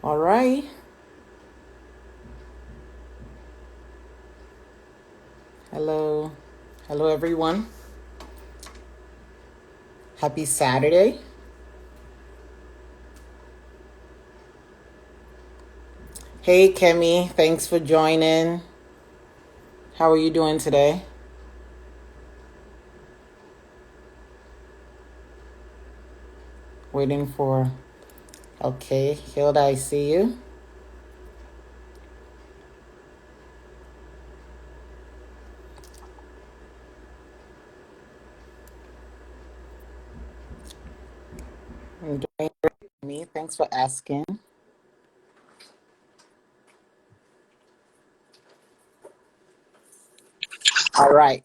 All right. Hello. Hello, everyone. Happy Saturday. Hey, Kemi. Thanks for joining. How are you doing today? Waiting for. Okay. Hilda, I see you. I'm doing great. Me. Thanks for asking. All right.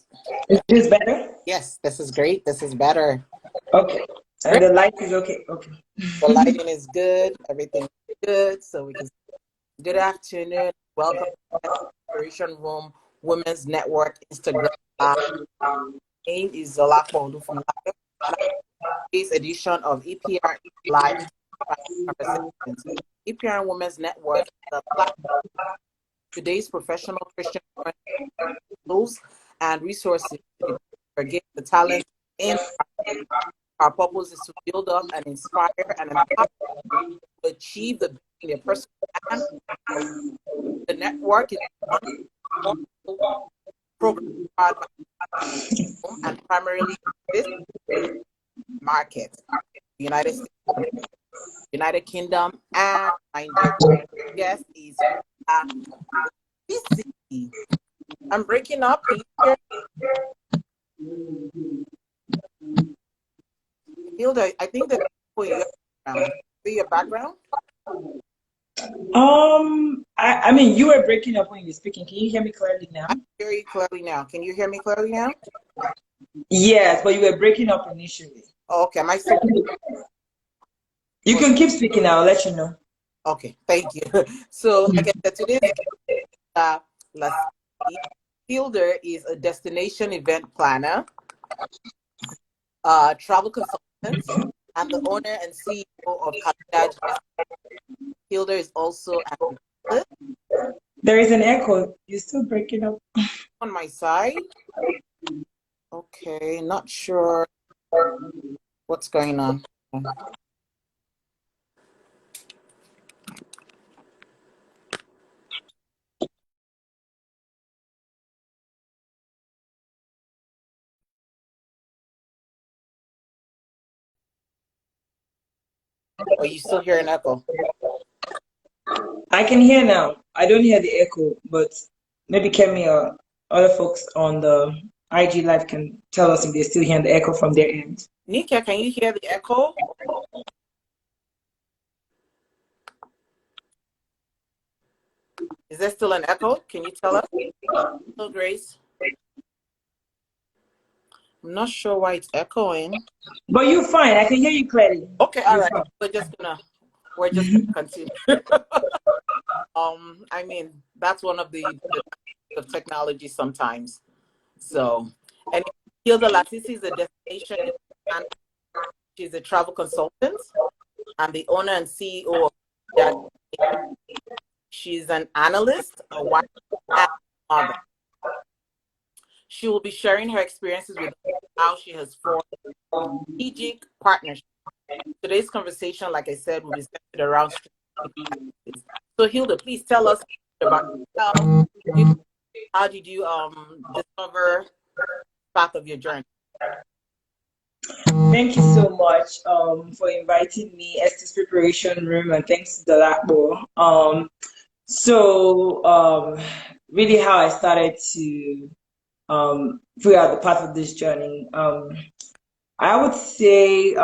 Is this better? Yes, this is great. This is better. Okay. And Great. the light is okay. Okay. The lighting is good. Everything is good. So we can. Good afternoon. Welcome to the Inspiration Room Women's Network Instagram Live. Name is Zola Kondufun Live, and today's edition of EPR Live Conversations. EPR Women's Network is a platform for today's professional Christian women tools and resources to forget the talent in our purpose is to build up and inspire and empower to achieve the best in their personal and the network is one program and primarily this market, the United States, United Kingdom, and Nigeria. Yes, is Lasisi. I'm breaking up. Can you hear Hilda? I think that for your background. For your background? I mean, you were breaking up when you were speaking. Can you hear me clearly now? I hear you clearly now. Can you hear me clearly now? Yes, but you were breaking up initially. Oh, okay, am I still You can keep speaking. I'll let you know. okay? Thank you. So, like I said, today's Lasisi. Hilda is a destination event planner, travel consultant, and the owner and CEO of Kalidaj. Hilda is also an analyst There is an echo. You're still breaking up. on my side. Okay, not sure what's going on. Are you still hear an echo? I can hear now. I don't hear the echo, but maybe Kemi or other folks on the IG Live can tell us if they're still hearing the echo from their end. Nika, can you hear the echo? Is there still an echo? Can you tell us? Hello, Grace. I'm not sure why it's echoing. But you're fine. I can hear you clearly. Okay, all You're right. fine. We're just gonna continue. I mean, that's one of the of technology sometimes. So, and Hilda Lasisi is a destination, and she's a travel consultant and the owner and CEO of that. She's an analyst, a wife, and a mother. She will be sharing her experiences with how she has formed strategic partnerships. Today's conversation, like I said, will be centered around strategic partnerships. So, Hilda, please tell us about yourself. How did you discover the path of your journey? Thank you so much for inviting me, Esther's Preparation Room, and thanks to the Lakbo. So, really, how I started to figure out the path of this journey. I would say,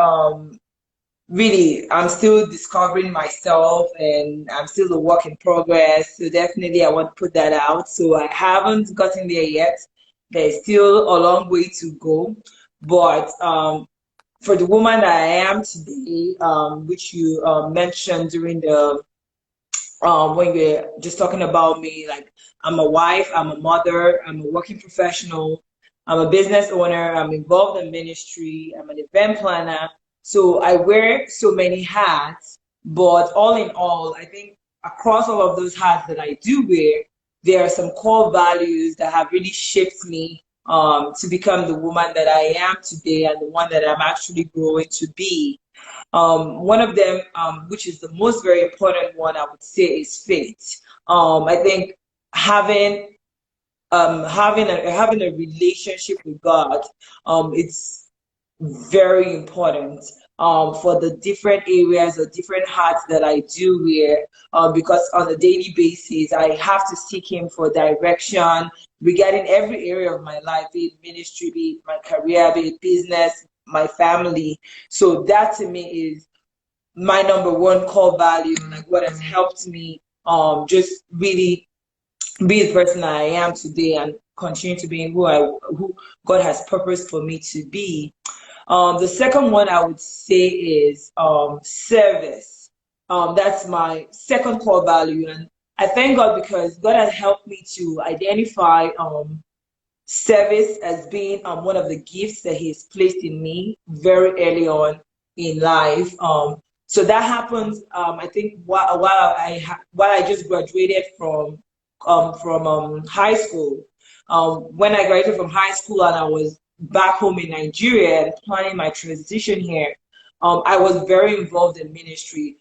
really, I'm still discovering myself and I'm still a work in progress. So, definitely, I want to put that out. So, I haven't gotten there yet. There's still a long way to go. But for the woman that I am today, which you mentioned during the when you're just talking about me, like I'm a wife, I'm a mother, I'm a working professional, I'm a business owner, I'm involved in ministry, I'm an event planner. So I wear so many hats, But all in all, I think across all of those hats that I do wear, there are some core values that have really shaped me to become the woman that I am today and the one that I'm actually growing to be. One of them, which is the most very important one, I would say, is faith. I think having having a relationship with God, it's very important for the different areas or different hats that I do wear, because on a daily basis I have to seek Him for direction regarding every area of my life, be it ministry, be it my career, be it business, my family. So that to me is my number one core value, like what has helped me just really be the person I am today and continue to be who God has purposed for me to be. The second one I would say is service. That's my second core value, and I thank God because God has helped me to identify service as being one of the gifts that He's placed in me very early on in life. So that happens. I think while I just graduated from high school. When I graduated from high school and I was back home in Nigeria and planning my transition here, I was very involved in ministry.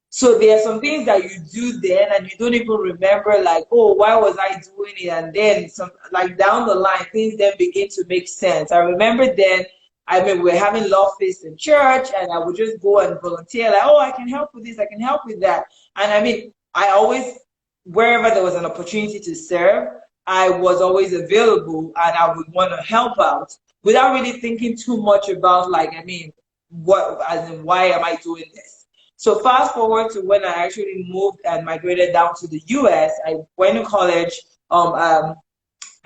So there are some things that you do then and you don't even remember, like, oh, why was I doing it? And then some, like, down the line, things then begin to make sense. I remember then, I mean, we are having love feast in church, and I would just go and volunteer, like, oh, I can help with this, I can help with that. And I mean, I always, wherever there was an opportunity to serve, I was always available and I would want to help out without really thinking too much about, like, I mean, what, as in, why am I doing this? So fast forward to when I actually moved and migrated down to the US. I went to college. I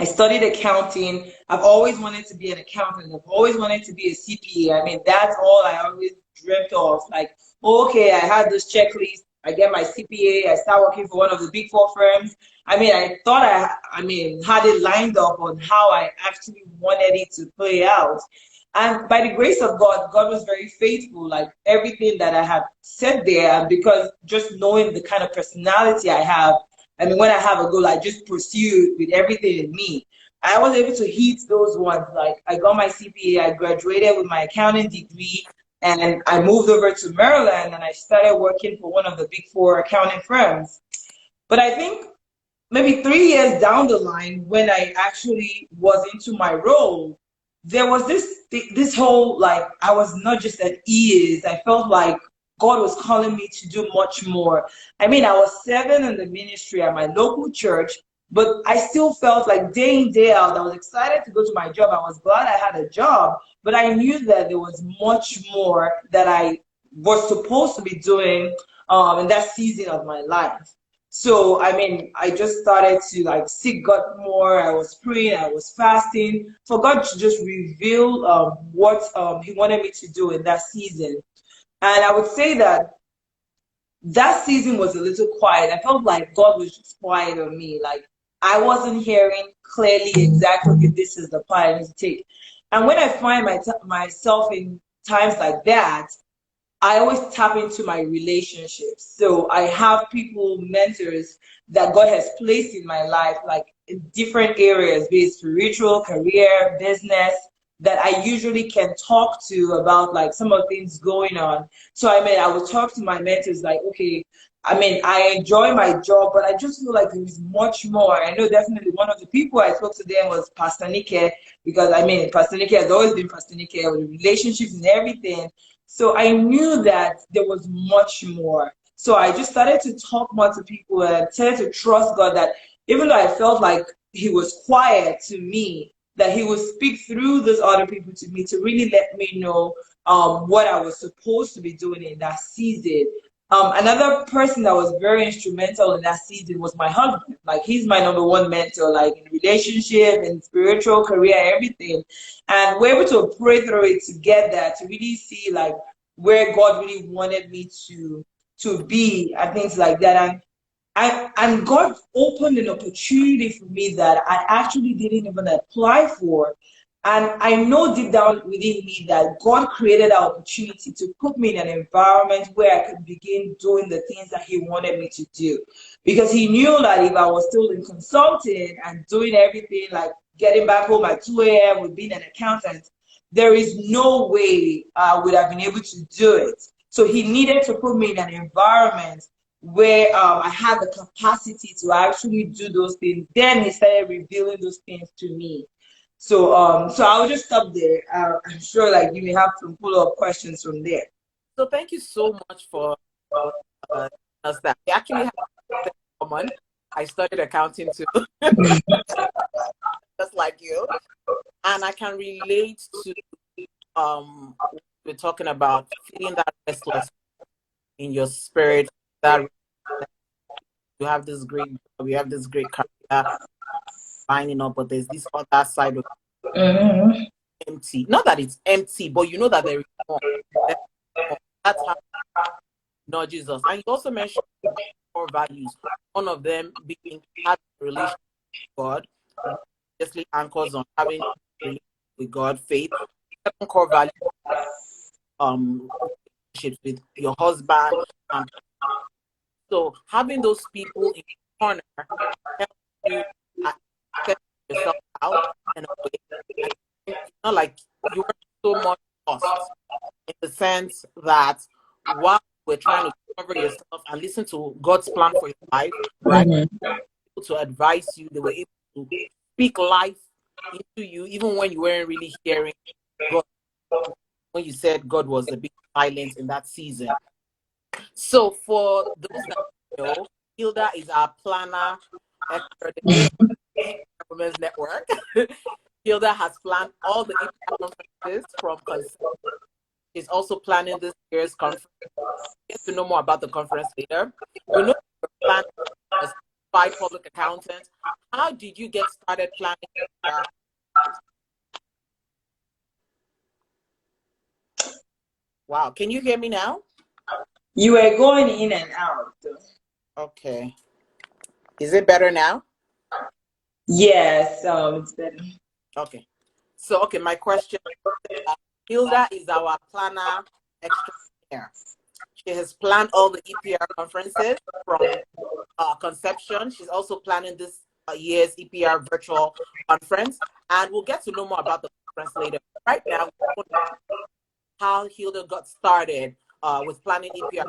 studied accounting. I've always wanted to be an accountant. I've always wanted to be a CPA. I mean, that's all I always dreamt of. Like, okay, I had this checklist. I get my CPA. I start working for one of the big four firms. I mean, I thought I mean, had it lined up on how I actually wanted it to play out. And by the grace of God, God was very faithful. Like everything that I have said there, and because just knowing the kind of personality I have, I mean, when I have a goal, I just pursue with everything in me. I was able to hit those ones. Like I got my CPA, I graduated with my accounting degree, and I moved over to Maryland and I started working for one of the big four accounting firms. But I think maybe 3 years down the line, when I actually was into my role, there was this whole, like, I was not just at ease. I felt like God was calling me to do much more. I mean, I was serving in the ministry at my local church, but I still felt like day in, day out, I was excited to go to my job. I was glad I had a job, but I knew that there was much more that I was supposed to be doing in that season of my life. So, I mean, I just started to like seek God more. I was praying, I was fasting for God to just reveal what He wanted me to do in that season. And I would say that that season was a little quiet. I felt like God was just quiet on me. Like I wasn't hearing clearly exactly, okay, this is the part I need to take. And when I find myself in times like that, I always tap into my relationships. So I have people, mentors that God has placed in my life, like in different areas, be it spiritual, career, business, that I usually can talk to about like some of the things going on. So I mean, I would talk to my mentors like, okay, I mean, I enjoy my job, but I just feel like there is much more. I know definitely one of the people I spoke to them was Pastor Nike, because I mean, Pastor Nike has always been Pastor Nike with relationships and everything. So I knew that there was much more. So I just started to talk more to people and started to trust God that even though I felt like He was quiet to me, that He would speak through those other people to me to really let me know what I was supposed to be doing in that season. Another person that was very instrumental in that season was my husband. Like he's my number one mentor, like in relationship, in spiritual career, everything. And we're able to pray through it together to really see like where God really wanted me to be and things like that. And God opened an opportunity for me that I actually didn't even apply for. And I know deep down within me that God created that opportunity to put me in an environment where I could begin doing the things that He wanted me to do. Because He knew that if I was still in consulting and doing everything like getting back home at 2 a.m. with being an accountant, there is no way I would have been able to do it. So He needed to put me in an environment where I had the capacity to actually do those things. Then He started revealing those things to me. So I'll just stop there. I'm sure like you may have some follow-up questions from there. So thank you so much for uh, us that. We actually have something in common. I studied accounting too, just like you. And I can relate to what we're talking about, feeling that restless in your spirit, that you have this great job, you have this great career lining up, but there's this other side of Mm-hmm. empty. Not that it's empty, but you know that there is more. There's more. That's how it nudges us. And you also mentioned core values. One of them being having a relationship with God, obviously anchors on having a relationship with God, faith. Second core value, relationships with your husband. So having those people in your corner helps you set yourself out in a way. And it's not like you're so much lost in the sense that while we're trying to cover yourself and listen to God's plan for your life, right? Mm-hmm. Able to advise you, they were able to speak life into you, even when you weren't really hearing God. When you said God was a bit silent in that season. So for those that know, Hilda is our planner extraordinaire for Women's Network. Hilda has planned all the EPR conferences from concept. She's also planning this year's conference. Get to know more about the conference later. We know you're planning a certified public accountant. How did you get started planning EPR? Wow, can you hear me now? You were going in and out. Okay. Is it better now? Yes, it's better. Okay. So, okay, my question, Hilda is our planner extraordinaire. She has planned all the EPR conferences from conception. She's also planning this year's EPR virtual conference, and we'll get to know more about the conference later. Right now, we know how Hilda got started with planning EPR.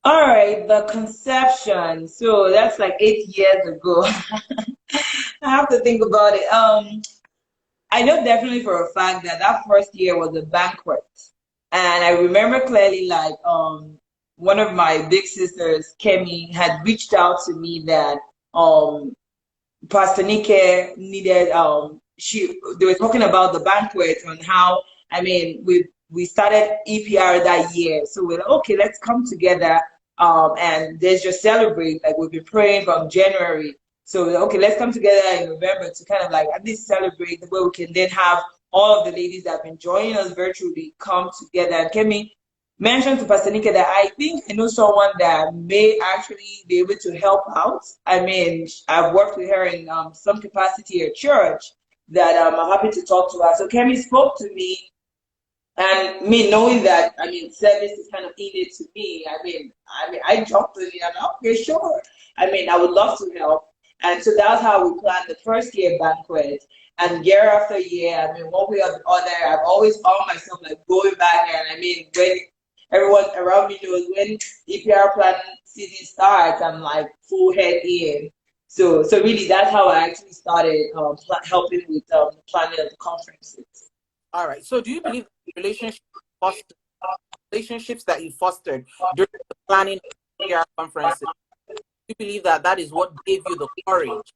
All right, the conception. So that's like 8 years ago. I have to think about it. I know definitely for a fact that that first year was a banquet, and I remember clearly like one of my big sisters, Kemi, had reached out to me that um Pastor Nike needed they were talking about the banquet and how we started EPR that year. So we're like, okay, let's come together and let's just celebrate. Like we've been praying from January. So we're like, okay, let's come together in November to kind of like at least celebrate the way we can then have all of the ladies that have been joining us virtually come together. And Kemi mentioned to Pastor Nika that I think I know someone that may actually be able to help out. I mean, I've worked with her in some capacity at church that I'm happy to talk to her. So Kemi spoke to me, and me knowing that service is kind of needed to me. I jumped in and I'm okay, sure. I would love to help. And so that's how we planned the first year banquet. And year after year, one way or the other, I've always found myself like going back and when everyone around me knows when EPR planning season starts, I'm like full head in. So really, that's how I actually started helping with the planning of the conferences. All right. So, do you believe foster, relationships that you fostered during the planning of EPR conferences? Do you believe that that is what gave you the courage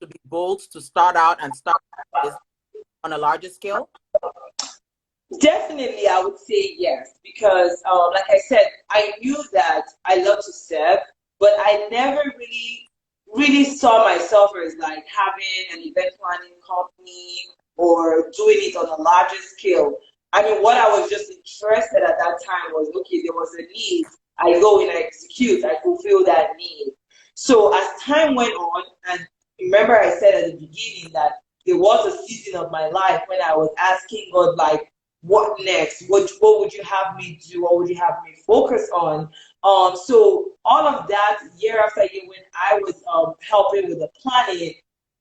to be bold to start out and start this on a larger scale? Definitely, I would say yes, because like I said, I knew that I love to serve, but I never really saw myself as like having an event planning company or doing it on a larger scale. What I was just interested at that time was okay, there was a need. I go and I execute, I fulfill that need. So as time went on, and remember I said at the beginning that there was a season of my life when I was asking God, like, what next? What would you have me do? What would you have me focus on? So all of that year after year, when I was helping with the planning,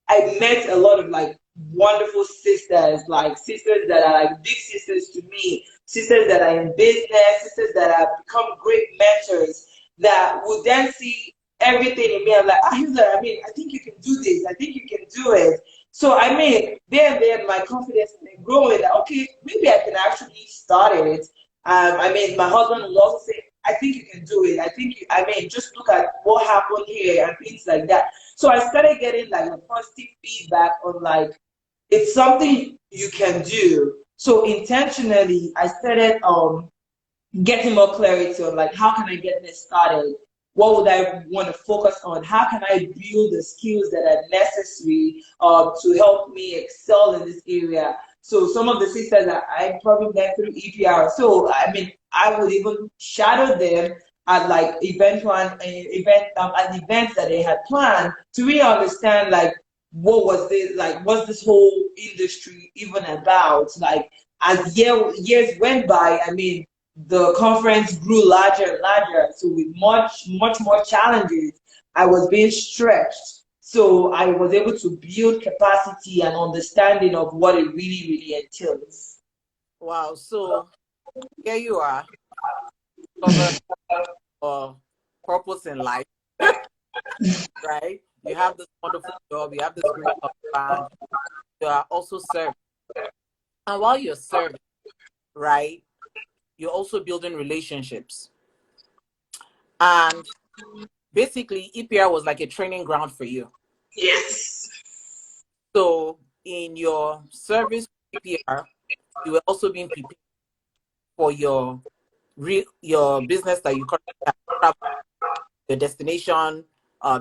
I met a lot of like wonderful sisters, like sisters that are like big sisters to me, sisters that are in business, sisters that have become great mentors that would then see everything in me. I'm like, ah, Hilda, I mean, I think you can do this. I think you can do it. So I mean, there, my confidence has been growing. That okay, maybe I can actually start it. I mean, my husband will also say, I think you can do it. I think I mean, just look at what happened here and things like that. So I started getting like a positive feedback on like it's something you can do. So intentionally, I started getting more clarity on like how can I get this started? What would I want to focus on? How can I build the skills that are necessary to help me excel in this area? So some of the sisters that I probably went through EPR. So I mean, I would even shadow them at like at events that they had planned to really understand like what was this like what's this whole industry even about? Like as years went by, I mean the conference grew larger and larger. So with much more challenges, I was being stretched. So I was able to build capacity and understanding of what it really entails. Wow. So here you are, covered for purpose in life, right? You have this wonderful job, you have this great husband, you are also serving. And while you're serving, right, you're also building relationships. And basically, EPR was like a training ground for you. Yes. So in your service EPR, you were also being prepared for your business that you currently have, the destination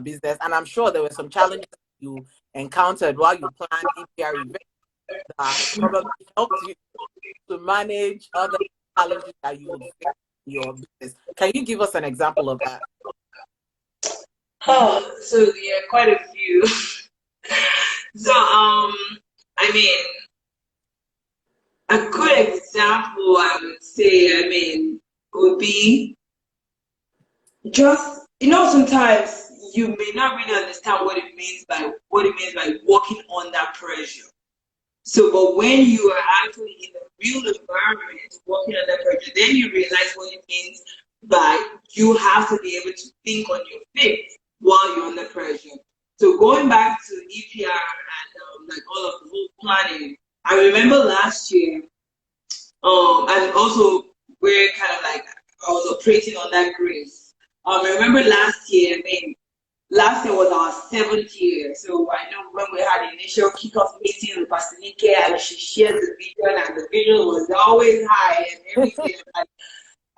business. And I'm sure there were some challenges you encountered while you planned EPR events that probably helped you to manage other challenges that you would face in your business. Can you give us an example of that? Oh, so yeah, quite a few. So I mean, a good example I would say, I mean, would be just sometimes you may not really understand what it means by working under pressure. So, but when you are actually in the real environment working under pressure, then you realize what it means by you have to be able to think on your feet while you're under pressure. So going back to EPR and like all of the whole planning, I remember last year, and also we're kind of like I was operating on that grace. I remember last year, I mean, last year was our 7th year. So I know when we had the initial kickoff meeting with Pastor Nike and she shared the vision and the vision was always high and everything. Like,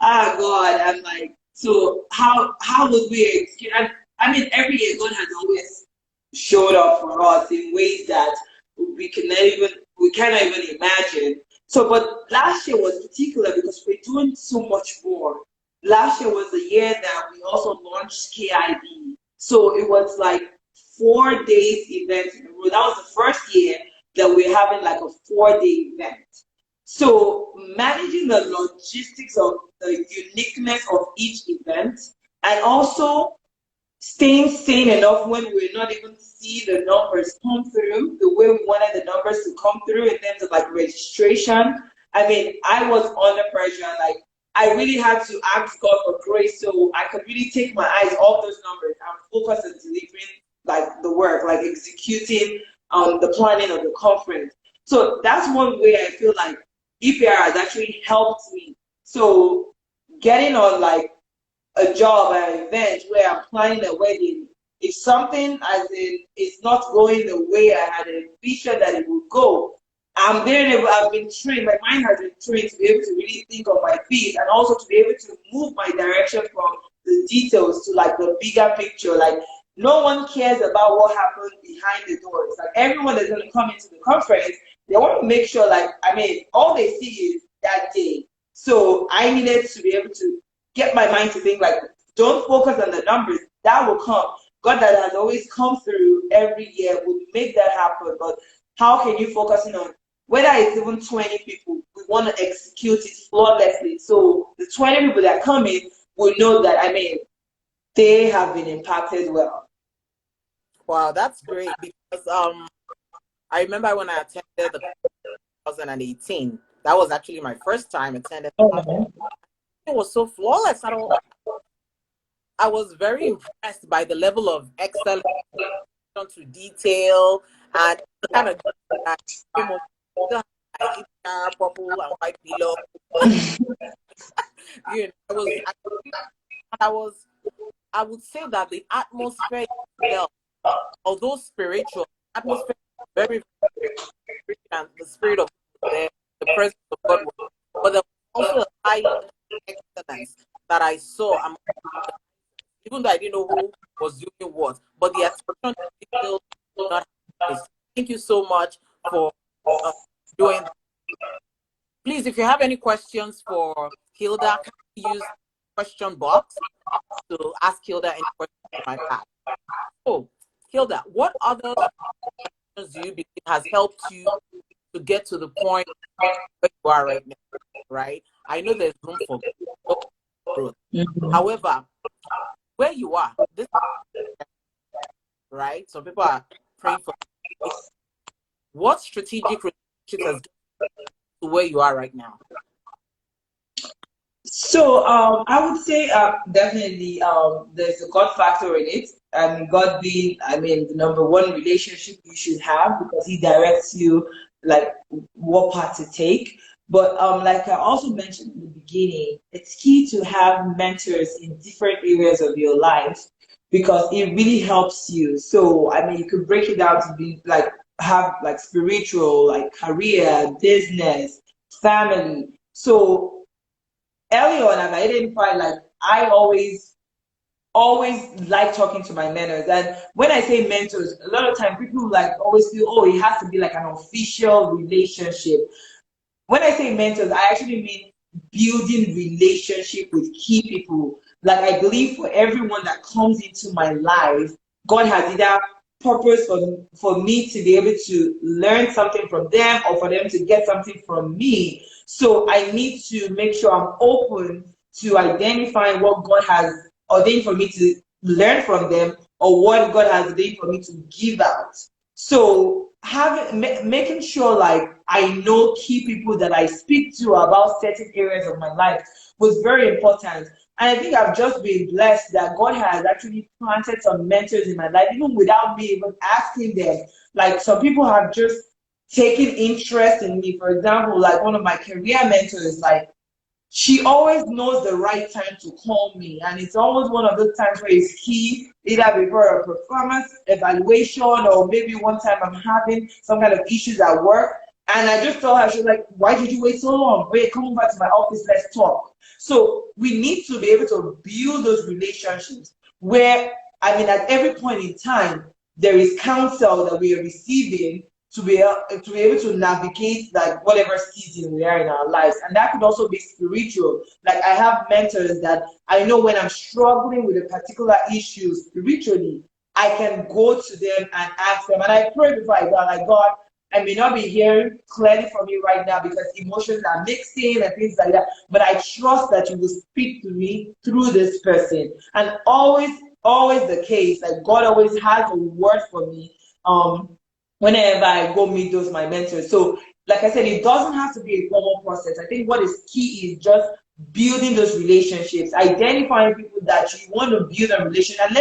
ah God, I'm like, so how would we execute? And I mean every year God has always showed up for us in ways that we cannot even imagine. So but last year was particular because we're doing so much more. Last year was the year that we also launched KIB. So it was like 4 days event in a row. That was the first year that we're having like a 4-day event. So managing the logistics of the uniqueness of each event and also staying sane enough when we're not even see the numbers come through the way we wanted the numbers to come through in terms of like registration. I mean, I was under pressure. Like I really had to ask God for grace so I could really take my eyes off those numbers and focus on delivering like the work, like executing the planning of the conference. So that's one way I feel like EPR has actually helped me. So getting on like a job or an event where I'm planning a wedding, if something as in it's not going the way I had envisioned that it would go, I've been trained, my mind has been trained to be able to really think on my feet and also to be able to move my direction from the details to like the bigger picture. Like no one cares about what happened behind the doors. Like everyone that's gonna come into the conference, they want to make sure like I mean all they see is that day. So I needed to be able to get my mind to think like don't focus on the numbers, that will come, God that has always come through every year would make that happen. But how can you focus on whether it's even 20 people, we want to execute it flawlessly. So the 20 people that come in will know that, I mean, they have been impacted well. Wow, that's great because I remember when I attended the 2018. That was actually my first time attending the conference. Oh, It was so flawless. I was very impressed by the level of excellence to detail and the kind of that came on purple and white pillow. I was actually, I would say that the atmosphere itself, although spiritual, atmosphere was very, very and the spirit of God was there, the presence of God was there. But there was also a high excellence that I saw even though I didn't know who was doing what, but the attention to detail did not have this. Thank you so much for uh, doing that. Please, if you have any questions for Hilda, can you use the question box to ask Hilda any questions you might have. So, Hilda, what other do you believe has helped you to get to the point where you are right now? Right? I know there's room for growth. mhm. However, where you are, this right? Some people are praying for what strategic relationships has to where you are right now. So I would say definitely there's a God factor in it. I mean, God being, I mean, the number one relationship you should have because He directs you like what path to take. But like I also mentioned in the beginning, it's key to have mentors in different areas of your life because it really helps you. So I mean, you could break it down to be like have like spiritual, like career, business, family. So early on I've identified like I always like talking to my mentors. And when I say mentors, a lot of time people like always feel, oh, it has to be like an official relationship. When I say mentors, I actually mean building relationship with key people. Like I believe for everyone that comes into my life, God has either purpose for me to be able to learn something from them or for them to get something from me. So I need to make sure I'm open to identifying what God has ordained for me to learn from them or what God has ordained for me to give out. So making sure like I know key people that I speak to about certain areas of my life was very important. And I think I've just been blessed that God has actually planted some mentors in my life, even without me even asking them. Like some people have just taken interest in me. For example, like one of my career mentors, like she always knows the right time to call me, and it's always one of those times where it's key, either before a performance evaluation or maybe one time I'm having some kind of issues at work. And I just told her, she was like, why did you wait so long? Wait, come over to my office, let's talk. So we need to be able to build those relationships where, I mean, at every point in time, there is counsel that we are receiving to be able to navigate like whatever season we are in our lives. And that could also be spiritual. Like I have mentors that I know when I'm struggling with a particular issue spiritually, I can go to them and ask them. And I pray before I go, like, God, I may not be hearing clearly from you right now because emotions are mixing and things like that. But I trust that you will speak to me through this person. And always the case, like God always has a word for me. Whenever I go meet those my mentors. So, like I said, it doesn't have to be a formal process. I think what is key is just building those relationships, identifying people that you want to build a relation and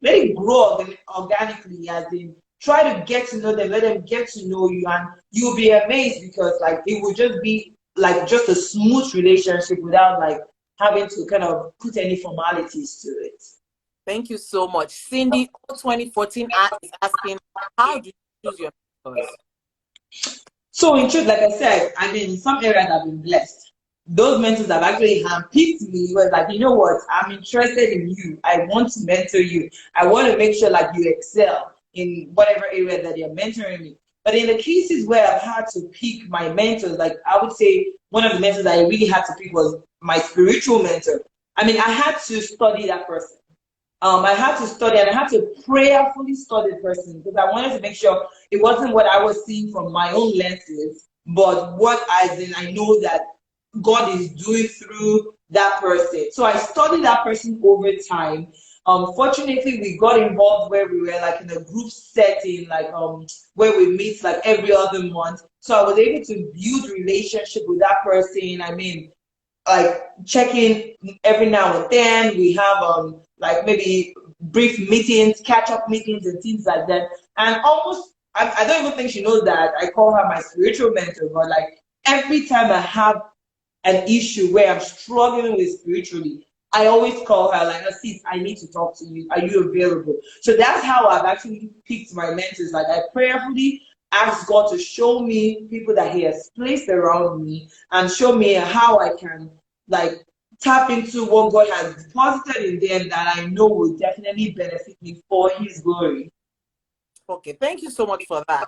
let it grow organically as in try to get to know them, let them get to know you, and you'll be amazed because like it will just be like just a smooth relationship without like having to kind of put any formalities to it. Thank you so much. Cindy 2014 is asking, how do you choose your mentors? So in truth, like I said, I mean, in some areas I've been blessed. Those mentors have actually handpicked me. Was like, you know what? I'm interested in you. I want to mentor you. I want to make sure like you excel in whatever area that you're mentoring me. But in the cases where I've had to pick my mentors, like I would say one of the mentors that I really had to pick was my spiritual mentor. I mean, I had to study that person. I had to study and I had to prayerfully study the person because I wanted to make sure it wasn't what I was seeing from my own lenses, but what as in I know that God is doing through that person. So I studied that person over time. Fortunately, we got involved where we were like in a group setting, like where we meet like every other month. So I was able to build relationship with that person. I mean, like checking every now and then. We have like maybe brief meetings, catch up meetings, and things like that. And almost, I don't even think she knows that I call her my spiritual mentor. But like every time I have an issue where I'm struggling with spiritually, I always call her like, sis, I need to talk to you. Are you available? So that's how I've actually picked my mentors. Like I prayerfully ask God to show me people that He has placed around me and show me how I can like tap into what God has deposited in them that I know will definitely benefit me for His glory. Okay, thank you so much for that.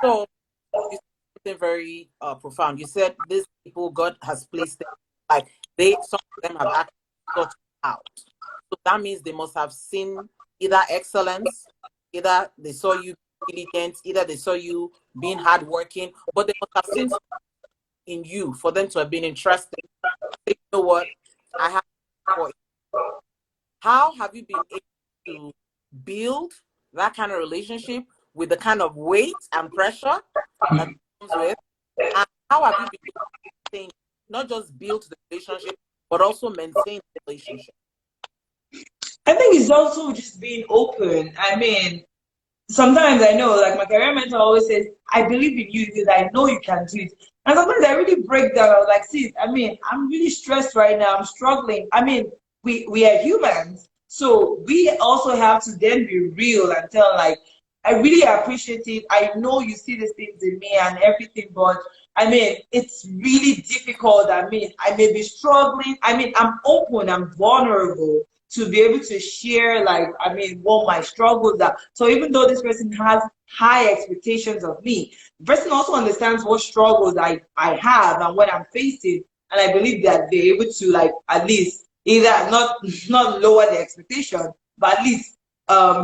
So you said something very profound. You said these people God has placed them, like some of them have actually sought you out. So that means they must have seen either excellence, either they saw you diligent, either they saw you being hardworking, but they must have seen something in you for them to have been interested. You know what? I have for how have you been able to build that kind of relationship with the kind of weight and pressure that comes with? And how have you been able to maintain, not just build the relationship, but also maintain the relationship? I think it's also just being open. I mean, sometimes I know, like my career mentor always says, I believe in you because I know you can do it. And sometimes I really break down. I was like, see, I mean, I'm really stressed right now. I'm struggling. I mean, we are humans. So we also have to then be real and tell like, I really appreciate it. I know you see these things in me and everything, but I mean, it's really difficult. I mean, I may be struggling. I mean, I'm open, I'm vulnerable to be able to share, like, I mean, what my struggles are. So even though this person has high expectations of me, the person also understands what struggles I have and what I'm facing. And I believe that they're able to, like, at least either not lower the expectation, but at least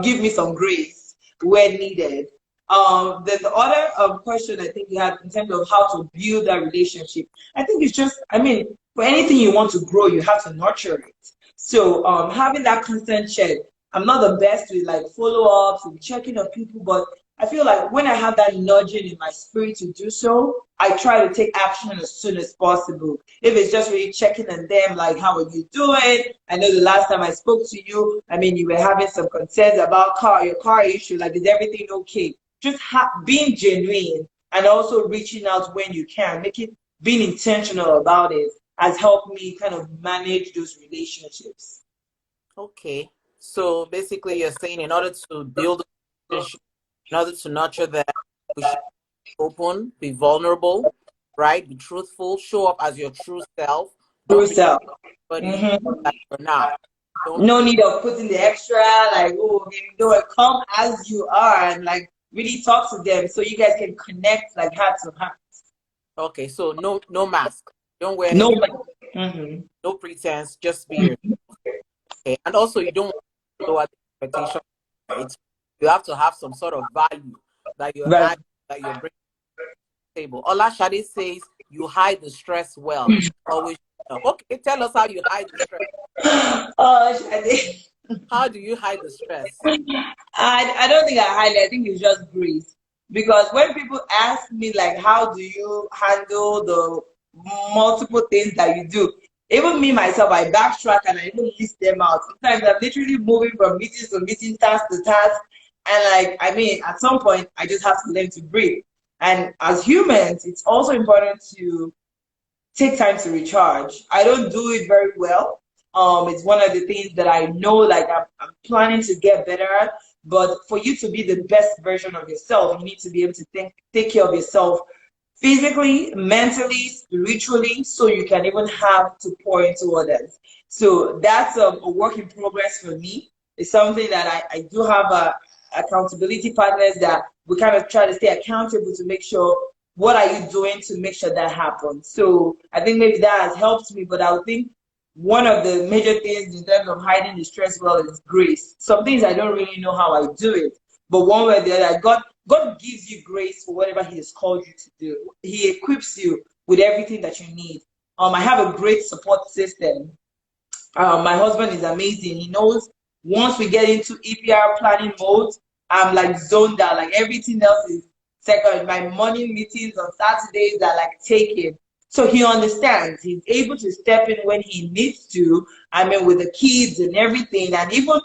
give me some grace where needed. Then the other question I think you had in terms of how to build that relationship, I think it's just, I mean, for anything you want to grow, you have to nurture it. So having that constant check, I'm not the best with like follow-ups and checking on people, but I feel like when I have that nudging in my spirit to do so, I try to take action as soon as possible. If it's just really checking on them, like, how are you doing? I know the last time I spoke to you, I mean, you were having some concerns about your car issue. Like, is everything okay? Just being genuine and also reaching out when you can, being intentional about it has helped me kind of manage those relationships. Okay. So basically, you're saying in order to build a relationship, in order to nurture that, we should be open, be vulnerable, right? Be truthful, show up as your true self. True Don't be self. anybody Hmm. that you're not. Don't. No need of putting the extra, like, oh, you know, come as you are and like really talk to them so you guys can connect like heart to heart. Okay. So no mask. Don't wear No. any, Mm-hmm. no pretense. Just be yourself. Okay. And also, you don't want to lower the expectation, right? You have to have some sort of value that you're Right. adding, that you're bringing to the table. Ola Shade says you hide the stress well. Always. Okay. Tell us how you hide the stress. Oh, Shade. How do you hide the stress? I don't think I hide it. I think it's just grace. Because when people ask me like how do you handle the multiple things that you do, even me myself, I backtrack and I even list them out. Sometimes I'm literally moving from meetings to meeting, task to task. And like, I mean, at some point I just have to learn to breathe. And as humans, it's also important to take time to recharge. I don't do it very well. It's one of the things that I know, like I'm planning to get better at. But for you to be the best version of yourself, you need to be able to take care of yourself physically, mentally, spiritually, so you can even have to pour into others. So that's a work in progress for me. It's something that I do have accountability partners that we kind of try to stay accountable to make sure what are you doing to make sure that happens. So I think maybe that has helped me, but I would think one of the major things in terms of hiding the stress well is grace. Some things I don't really know how I do it, but one way or the other, God gives you grace for whatever He has called you to do. He equips you with everything that you need. I have a great support system. My husband is amazing. He knows once we get into EPR planning mode, I'm like zoned out. Like everything else is second. My morning meetings on Saturdays are like taken. So he understands. He's able to step in when he needs to. I mean, with the kids and everything. And even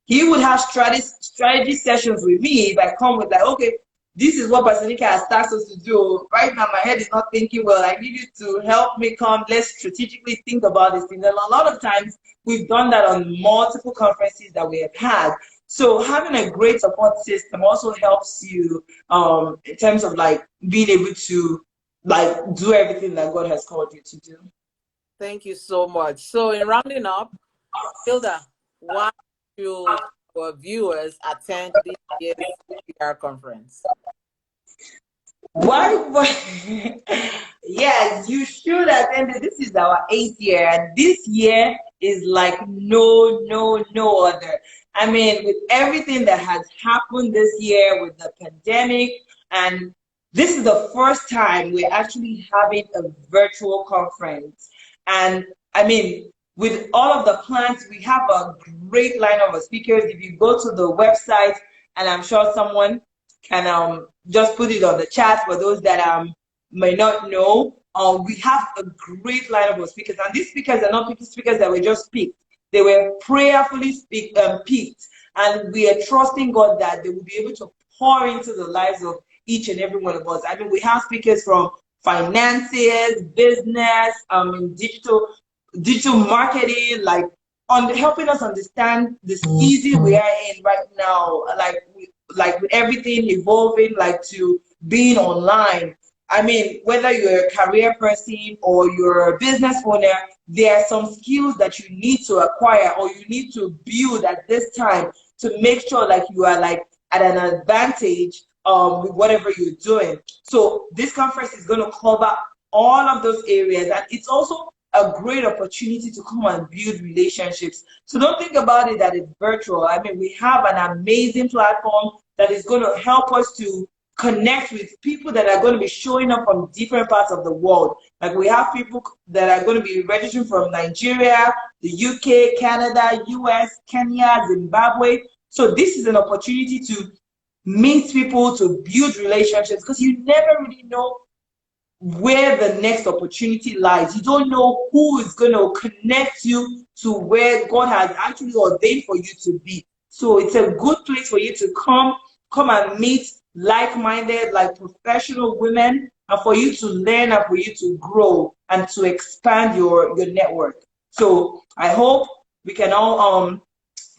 he would have strategy sessions with me if I come with like, okay, this is what Pastor Nika has tasked us to do. Right now, my head is not thinking well. I need you to help me come. Let's strategically think about this thing. And a lot of times, we've done that on multiple conferences that we have had. So having a great support system also helps you in terms of like being able to like do everything that God has called you to do. Thank you so much. So in rounding up, Hilda, why should our viewers attend this year's PR conference? Why? Yes, you should attend it. This is our 8th year, and this year is like no other. I mean, with everything that has happened this year with the pandemic, and this is the first time we're actually having a virtual conference. And I mean, with all of the plans, we have a great lineup of speakers. If you go to the website, and I'm sure someone can just put it on the chat for those that may not know. We have a great lineup of speakers, and these speakers are not speakers that were just picked. They were prayerfully picked, and we are trusting God that they will be able to pour into the lives of each and every one of us. I mean, we have speakers from finances, business, digital marketing, like on helping us understand the season we are in right now, like with everything evolving, like to being online. I mean, whether you're a career person or you're a business owner, there are some skills that you need to acquire or you need to build at this time to make sure like you are like at an advantage with whatever you're doing. So this conference is going to cover all of those areas, and it's also a great opportunity to come and build relationships. So don't think about it that it's virtual. I mean, we have an amazing platform that is going to help us to connect with people that are going to be showing up from different parts of the world. Like we have people that are going to be registering from Nigeria, the UK, Canada, US, Kenya, Zimbabwe. So this is an opportunity to meet people, to build relationships, because you never really know where the next opportunity lies. You don't know who is going to connect you to where God has actually ordained for you to be. So it's a good place for you to come and meet like-minded, like professional women, and for you to learn and for you to grow and to expand your network. So I hope we can all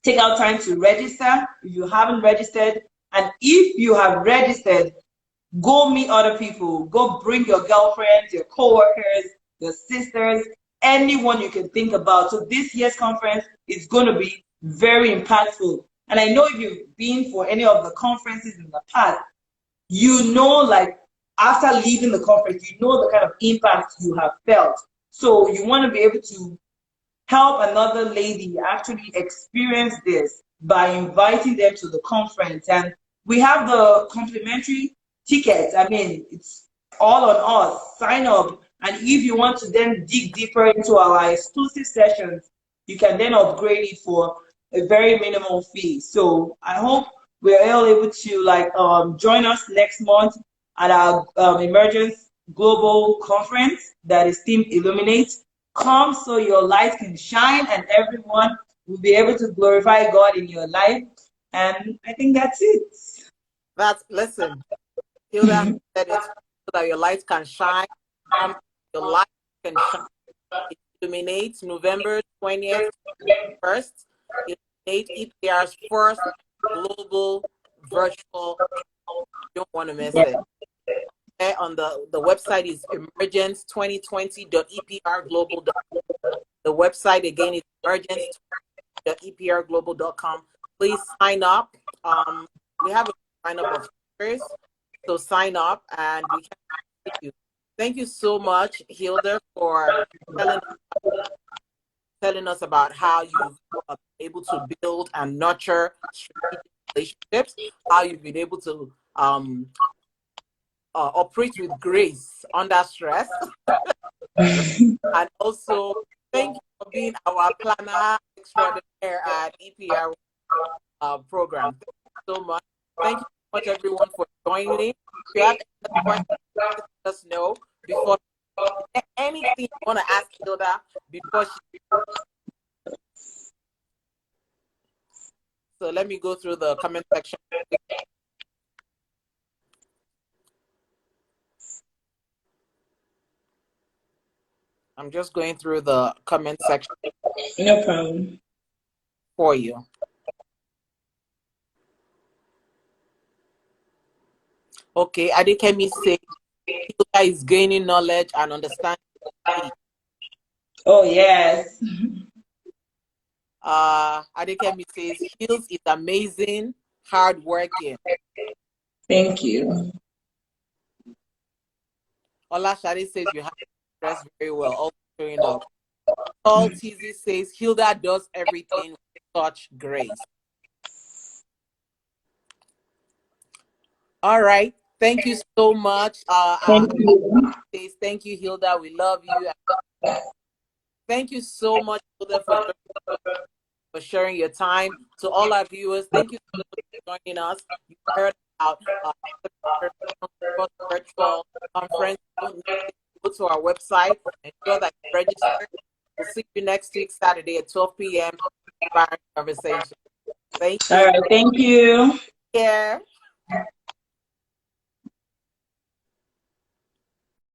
take out time to register if you haven't registered. And if you have registered, go meet other people. Go bring your girlfriends, your co-workers, your sisters, anyone you can think about. So this year's conference is going to be very impactful. And I know if you've been for any of the conferences in the past, you know, like after leaving the conference, you know the kind of impact you have felt. So you want to be able to help another lady actually experience this by inviting them to the conference. And we have the complimentary tickets. I mean, it's all on us. Sign up. And if you want to then dig deeper into our exclusive sessions, you can then upgrade it for a very minimal fee. So I hope we're all able to like join us next month at our Emergence Global Conference that is themed Illuminate. Come so your light can shine and everyone will be able to glorify God in your life. And I think that's it. Listen, Hilda said it's so that your light can shine. Your light can shine. It illuminates November 20th, 1st. Illuminate EPR's first global virtual. You don't want to miss it. On the website is emergence2020.eprglobal.com. The website again is emergence.eprglobal.com. Please sign up. We have a sign up of speakers, so sign up and we can see you. Thank you so much, Hilda, for telling us telling us about how you've been able to build and nurture strategic relationships, how you've been able to operate with grace under stress. And also, thank you for being our planner extraordinaire at EPR program. Thank you so much. Thank you so much, everyone, for joining. If you have any questions, let us know before anything you want to ask Hilda before she. So let me go through the comment section. I'm just going through the comment section No problem. for you. Okay, Adekemi say Hilda is gaining knowledge and understanding. Oh, yes. Adekemi says Hills is amazing, hardworking. Thank you. Ola Shadi says you have dressed very well, also showing up. Paul TZ says Hilda does everything with such grace. All right. Thank you so much. Thank you. Says, thank you, Hilda. We love you. Thank you so much, Hilda, for sharing your time. To all our viewers, thank you so much for joining us. You heard about virtual conference. Don't go to our website, ensure that you register. We'll see you next week, Saturday at 12 p.m. Inspiring Conversation. Thank All you. right. Thank you. Take care.